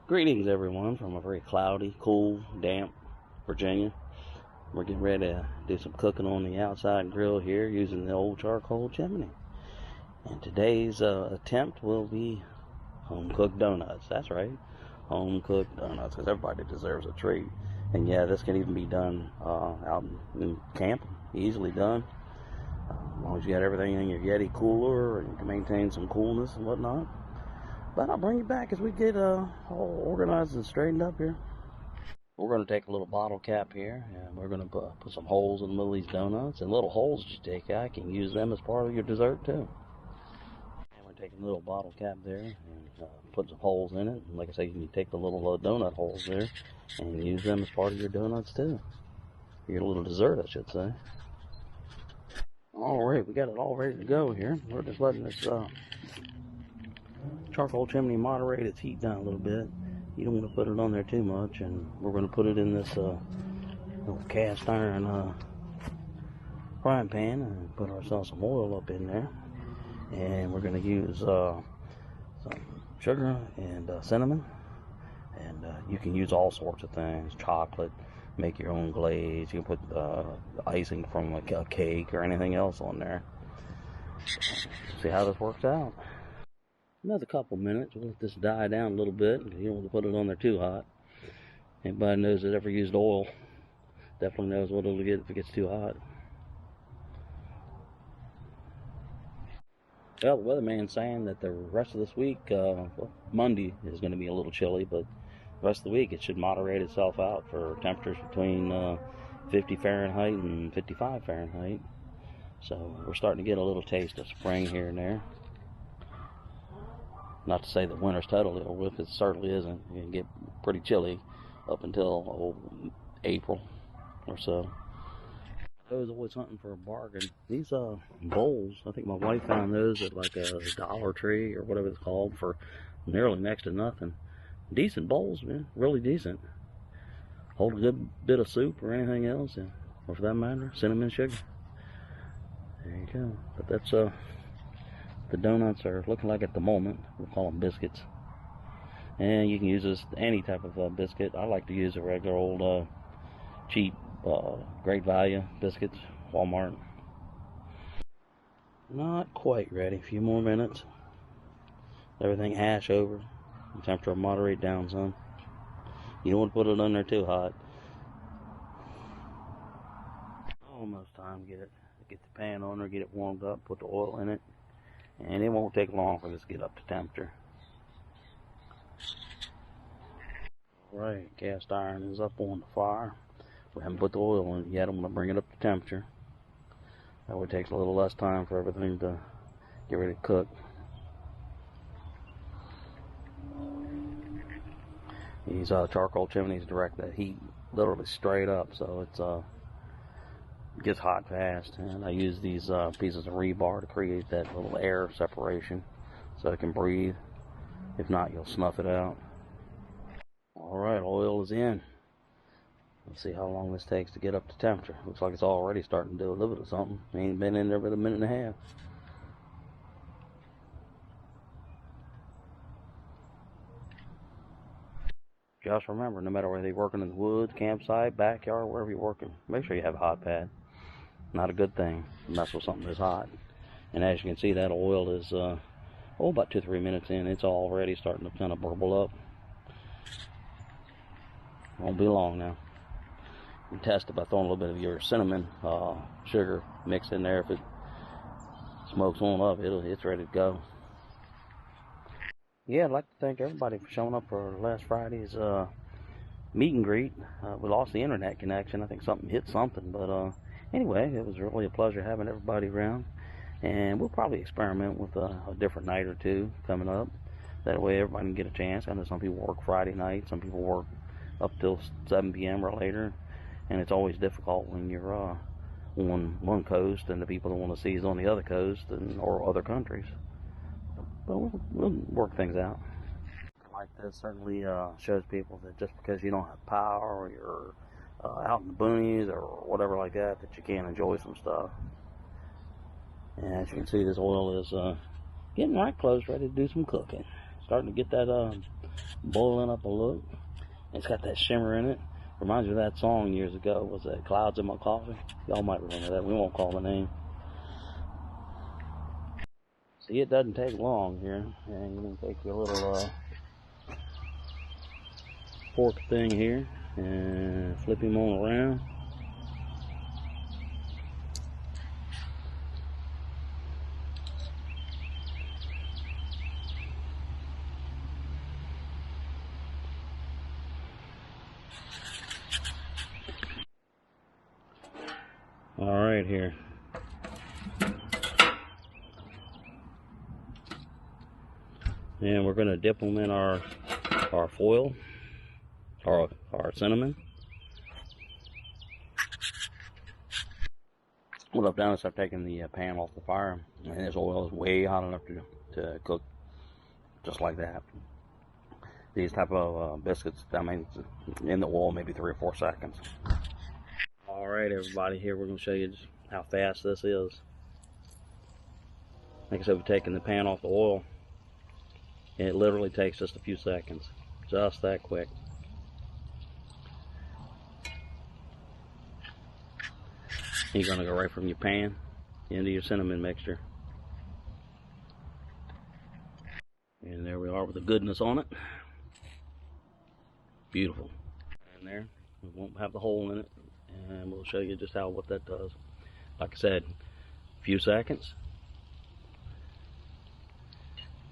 Greetings, everyone, from a very cloudy, cool, damp Virginia. We're getting ready to do some cooking on the outside grill here using the old charcoal chimney. And today's attempt will be home-cooked donuts. That's right, home-cooked donuts, because everybody deserves a treat. And yeah, this can even be done out in camp, easily done. As long as you got everything in your Yeti cooler and you can maintain some coolness and whatnot. But I'll bring you back as we get all organized and straightened up here. We're going to take a little bottle cap here, and we're going to put some holes in the middle of these donuts. And little holes that you take out, you can use them as part of your dessert too. And we're taking a little bottle cap there and put some holes in it. And like I say, you can take the little donut holes there and use them as part of your donuts too. Your little dessert, I should say. Alright, we got it all ready to go here. We're just letting this charcoal chimney moderate its heat down a little bit. You don't want to put it on there too much, and we're going to put it in this little cast iron frying pan and put ourselves some oil up in there. And we're going to use some sugar and cinnamon, and you can use all sorts of things, chocolate, make your own glaze. You can put icing from like a cake or anything else on there. See how this works out. Another couple minutes, we'll let this die down a little bit. You don't want to put it on there too hot. Anybody knows that ever used oil definitely knows what it'll get if it gets too hot. Well, the weatherman's saying that the rest of this week, well, Monday is going to be a little chilly, but the rest of the week it should moderate itself out for temperatures between 50 Fahrenheit and 55 Fahrenheit. So we're starting to get a little taste of spring here and there. Not to say that winter's totally over with, it certainly isn't. It can get pretty chilly up until April or so. I was always hunting for a bargain. These bowls, I think my wife found those at like a Dollar Tree or whatever it's called for nearly next to nothing. Decent bowls, man, really decent. Hold a good bit of soup or anything else, or for that matter, cinnamon sugar. There you go. But that's the donuts are looking like at the moment. We'll call them biscuits. And you can use this any type of biscuit. I like to use a regular old cheap Great Value biscuits, Walmart. Not quite ready. A few more minutes. Everything hash over. The temperature will moderate down some. You don't want to put it on there too hot. Almost time to get the pan on there, get it warmed up, put the oil in it. And it won't take long for this to get up to temperature. Right, cast iron is up on the fire. We haven't put the oil in it yet. I'm going to bring it up to temperature. That way it takes a little less time for everything to get ready to cook. These charcoal chimneys direct that heat literally straight up, so it's gets hot fast. And I use these pieces of rebar to create that little air separation so it can breathe. If not, you'll snuff it out. Alright, oil is in. Let's see how long this takes to get up to temperature. Looks like it's already starting to do a little bit of something. Ain't been in there but a minute and a half. Just remember, no matter whether you're working in the woods, campsite, backyard, wherever you're working, make sure you have a hot pad. Not a good thing to mess with something that's hot. And as you can see, that oil is about 2-3 minutes in. It's already starting to kind of burble up. Won't be long now. You can test it by throwing a little bit of your cinnamon sugar mix in there. If it smokes on up, it's ready to go. Yeah, I'd like to thank everybody for showing up for last Friday's meet and greet. We lost the internet connection. I think something hit something, but anyway, it was really a pleasure having everybody around. And we'll probably experiment with a different night or two coming up. That way everybody can get a chance. I know some people work Friday night, some people work up till 7 p.m. or later. And it's always difficult when you're on one coast and the people that want to see is on the other coast or other countries. But we'll work things out. Like this certainly shows people that just because you don't have power or you're out in the boonies or whatever like that, that you can't enjoy some stuff. And as you can see, this oil is getting right close, ready to do some cooking. Starting to get that boiling up a look. It's got that shimmer in it. Reminds me of that song years ago. Was that Clouds in My Coffee? Y'all might remember that. We won't call the name. See, it doesn't take long here. And you can take your little fork thing here and flip him on around. All right, here. And we're going to dip them in our foil, our cinnamon. What I've done is I've taken the pan off the fire, and this oil is way hot enough to cook just like that. These type of biscuits, I mean, in the oil maybe 3 or 4 seconds. All right, everybody, here we're going to show you just how fast this is. Like I said, we've taken the pan off the oil, and it literally takes just a few seconds. Just that quick. You're going to go right from your pan into your cinnamon mixture. And there we are with the goodness on it. Beautiful. And there, we won't have the hole in it. And we'll show you just what that does. Like I said, a few seconds.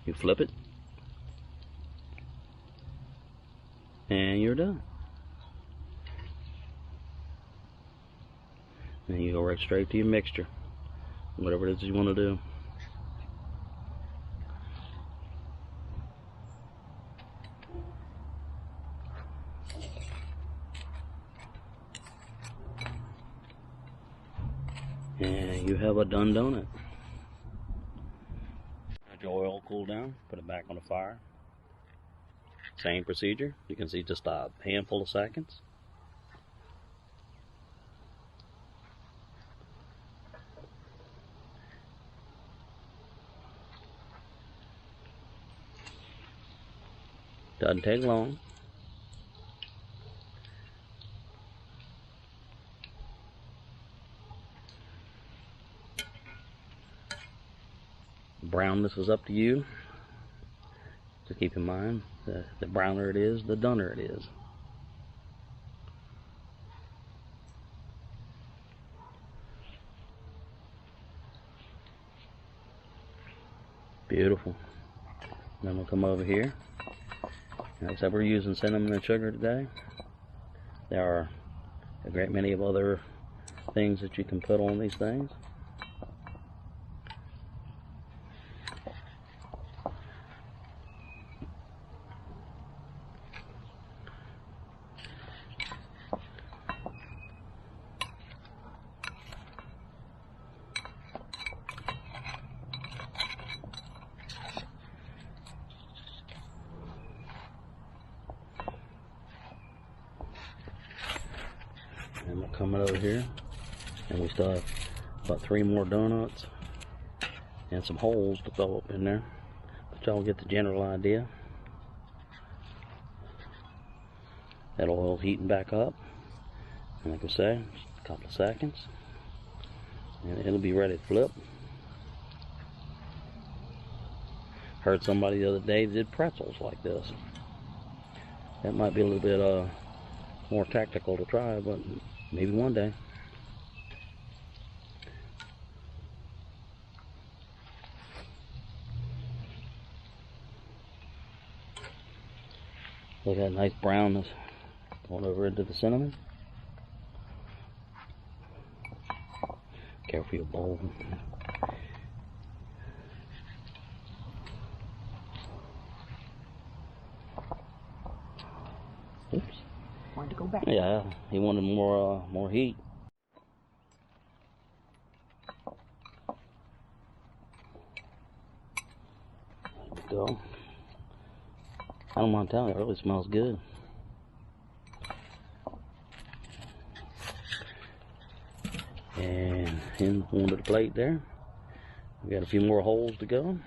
You flip it. And you're done. And you go right straight to your mixture. Whatever it is you want to do. And you have a done donut. Let your oil cool down, put it back on the fire. Same procedure. You can see just a handful of seconds. Doesn't take long. Brownness is up to you. Just keep in mind, the browner it is, the doner it is. Beautiful. Then we'll come over here. Like I said, we're using cinnamon and sugar today. There are a great many of other things that you can put on these things. And we're coming over here, and we still have about 3 more donuts and some holes to fill up in there, but y'all get the general idea. That oil's heating back up, and like I say, just a couple of seconds, and it'll be ready to flip. Heard somebody the other day did pretzels like this. That might be a little bit more tactical to try, but maybe one day. Look at that nice brownness going over into the cinnamon. Careful your bowl. Oops. Wanted to go back. Yeah, he wanted more heat. There we go. I don't mind telling you, it really smells good. And in onto the plate there. We got a few more holes to go.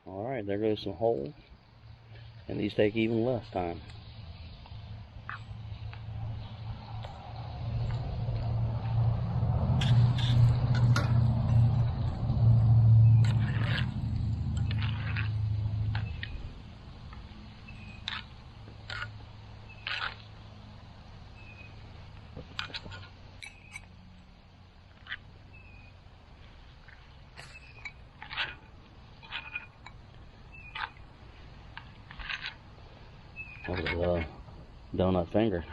Alright, there goes some holes. and these take even less time. That was a donut finger.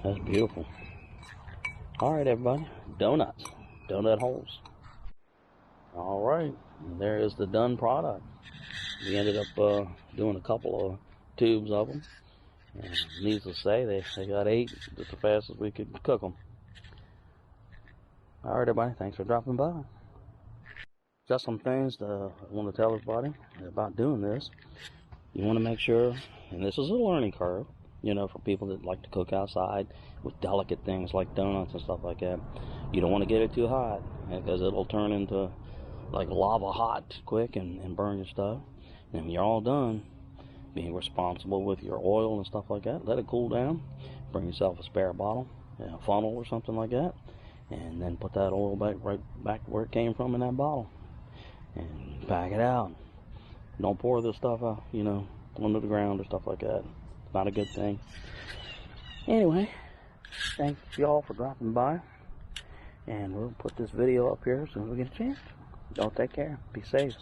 That's beautiful. Alright everybody, donuts, donut holes. Alright, there is the done product. We ended up doing a couple of tubes of them. And needless to say, they got 8 just as fast as we could cook them. Alright everybody, thanks for dropping by. Just some things I want to tell everybody about doing this. You want to make sure, and this is a learning curve, you know, for people that like to cook outside with delicate things like donuts and stuff like that. You don't want to get it too hot, because it'll turn into like lava hot quick and burn your stuff. And when you're all done, being responsible with your oil and stuff like that, let it cool down. Bring yourself a spare bottle, a funnel or something like that, and then put that oil right back where it came from in that bottle, and pack it out. Don't pour this stuff out, you know, under the ground or stuff like that. It's not a good thing. Anyway, thanks y'all for dropping by, and we'll put this video up here as soon as we get a chance. Y'all take care. Be safe.